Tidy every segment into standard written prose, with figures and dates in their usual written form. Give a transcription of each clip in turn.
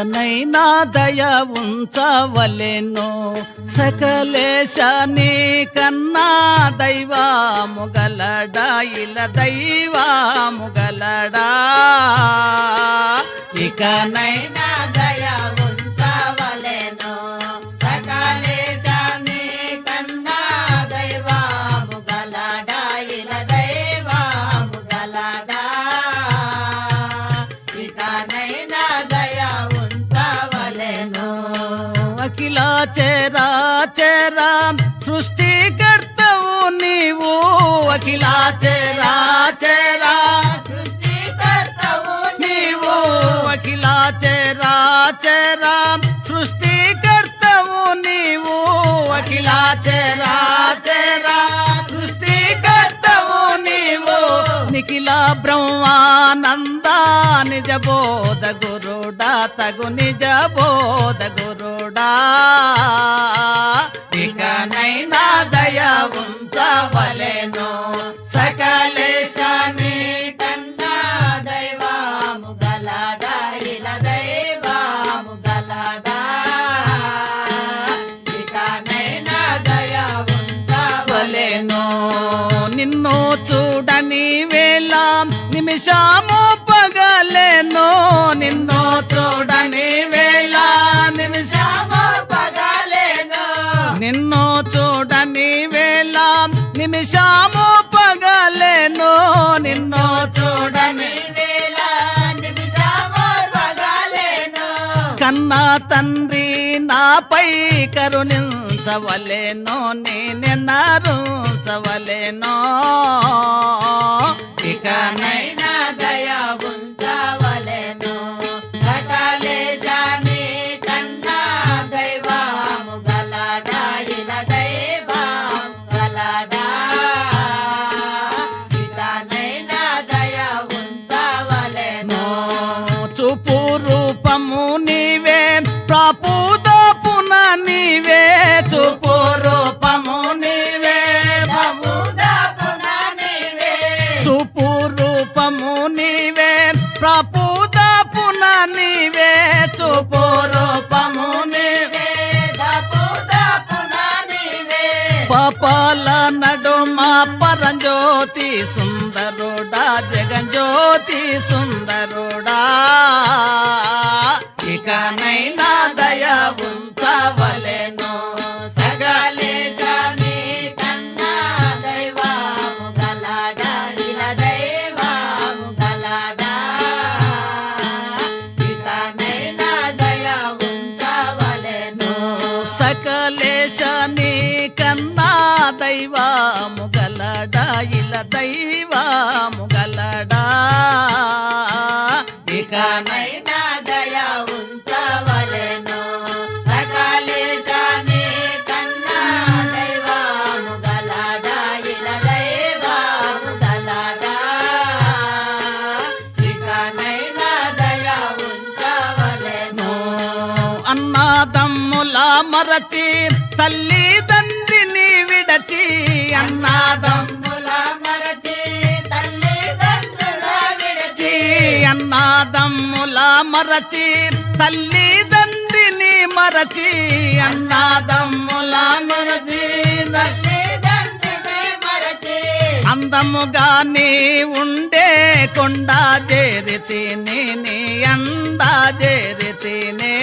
ఇకనైనా దయ ఉంచవలెను సకలేశాని కన్నా దైవము గలడా ఇలా దైవము గలడా ఇకనైనా దయ ఉంచవలెను సకలేశాని కన్నా దైవము గలడా ఇలా దైవము గలడా ఇకనైనా దయ ఉంచవలెను అఖిల చరాచరా సృష్టికర్తవు నీవు అఖిల చరాచరా సృష్టికర్తవు నీవు అఖిల చరాచరా సృష్టికర్తవు నీవు అఖిల చరాచరా సృష్టికర్తవు నీవు నిఖిల బ్రహ్మానంద నిజ బోధ గురుడా తగు నిజ బోధ గురుడా ఇకనైనా దయ ఉంచవలెను సకలేశాని కన్నా దైవము గలడా ఇలా దైవము గలడా ఇకనైనా దయ ఉంచవలెను నిన్ను చూడని వేళ నిమిషము పగలేను నిన్ను చూడని వేళ నిమిషము పగలేను నిన్ను చూడని వేళ నిమిషము పగలేను నిన్ను చూడని వేళ నిమిషము పగలేను కన్నా తండ్రి నాపై కరుణించవలెను నేనెన్నరుంచవలెను ఇకనైనా దయ ఉంచవలెను సకలేశాని కన్నా దైవము గలడా ఇలా దైవము గలడా ఇకనైనా దయ ఉంచవలెను చూపు రూపము నీవే ప్రాపుదపున నీవే చూపు రూపము నీవే ప్రభుదాపున నీవే చూపు రూపము నీవే ప్రాపుదపున నీవే చూపు రూపము నీవే ప్రభుదాపున నీవే పాపాల నడుమ పరంజ్యోతి సుందరుడా జగజ్యోతి సుందరుడా ఇకనైనా దయ ఉంచవలెను సకలేశాని కన్నా దైవము గలడా ఇలా దైవము గలడా ఇకనైనా దయ ఉంచవలెను సకలేశని కన్నా దైవము గలడా ఇలా దైవము గలడా ఇకనైనా దయ ఉంచవలెను సకలేశాని కన్నా దైవము గలడా ఇలా దైవము గలడా ఇకనైనా దయ ఉంచవలెను అన్నాదమ్ముల మరచి తల్లిదండ్రిని విడచి అన్నాదమ్ముల మరచి తల్లిదండ్రుల విడచి అన్నాదమ్ముల మరచి తల్లిదండ్రిని మరచి అన్నాదమ్ముల మరచి తల్లిదండ్రులే మరచి అందముగా నీ ఉండే కొండ చేరితిని నీ అండా చేరితినే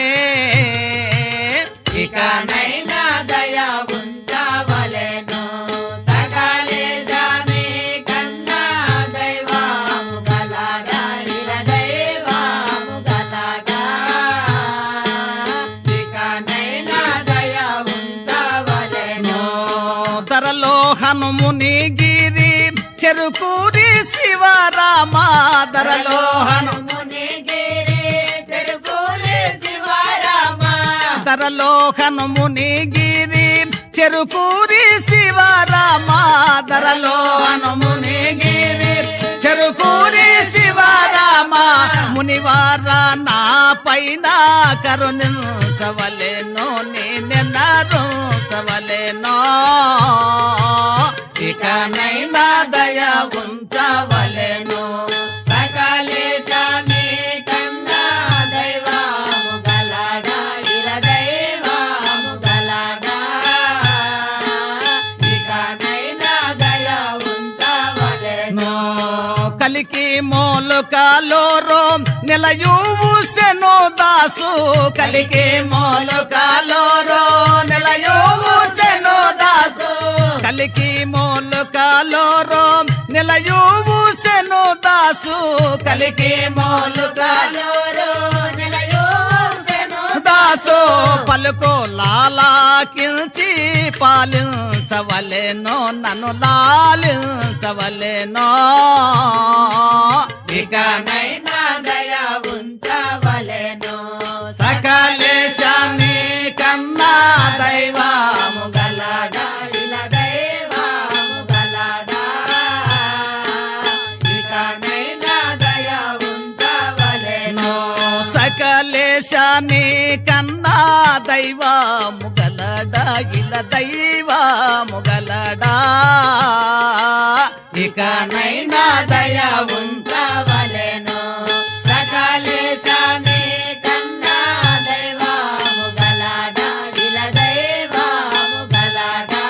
ఇకనైనా దయ ఉంచవలెను సకలేశాని కన్నా దైవము గలడా ఇలా దైవము గలడా ఇకనైనా దయ ఉంచవలెను ధరలో హనుముని గిరి చెరుకూరి శివరామ ధరలో హనుముని గిరి చెరుకూరి శివరామ ధరలో హనుముని గిరి చెరుకూరి శివరామ ధరలో హనుముని గిరి చెరుకూరి శివరామ మునివార నా పైన కరుణించవలెను నేనెన్నరుంచవలెను ఇకనైనా దయ ఉంచవలెను సకలేశాని కన్నా దైవము వలెను కలికి మోలుకాలోరో నెలయూసెను దాసు కలికి మోలుకాలోరో నెలయూసెను దాసు కలికి మోలుకాలోరో నెలయూసెను దాసు కలికి మోలుకాలోరో నెలయూసెను దాసు పలుకు లాలాకించి పాలించవలెనో నన్ను లాలించవలెనో ఇకనైనా దయ ఉంచవలెను సకలేశాని కన్నా దైవము గలడా ఇలా దైవము గలడా ఇకనైనా దయ ఉంచవలెను సకలేశాని కన్నా దైవము గలడా ఇలా దైవము గలడా ఇకనైనా దయ ఉంచవలెను సకలేశాని కన్నా దైవము గలడా ఇలా దైవము గలడా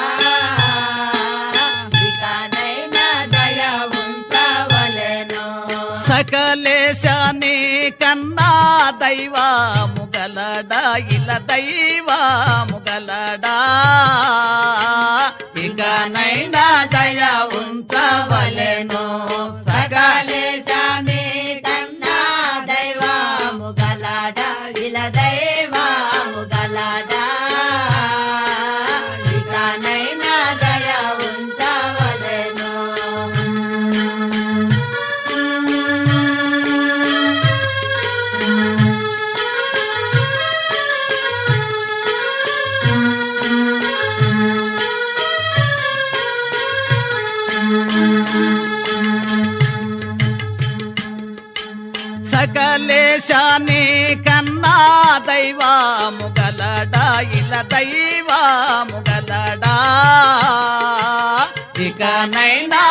ఇకనైనా దయ ఉంచవలెను సకలేశాని కన్నా దైవము గలడా ఇలా దైవము గలడా ఇకనైనా దయ ఉంచవలెను సకలేశాని కన్నా దైవము గలడా ఇలా దైవము గలడా ఇకనైనా దయ ఉంచవలెను సకలేశాని కన్నా దైవము గలడా ఇలా దైవము గలడా ఇకనైనా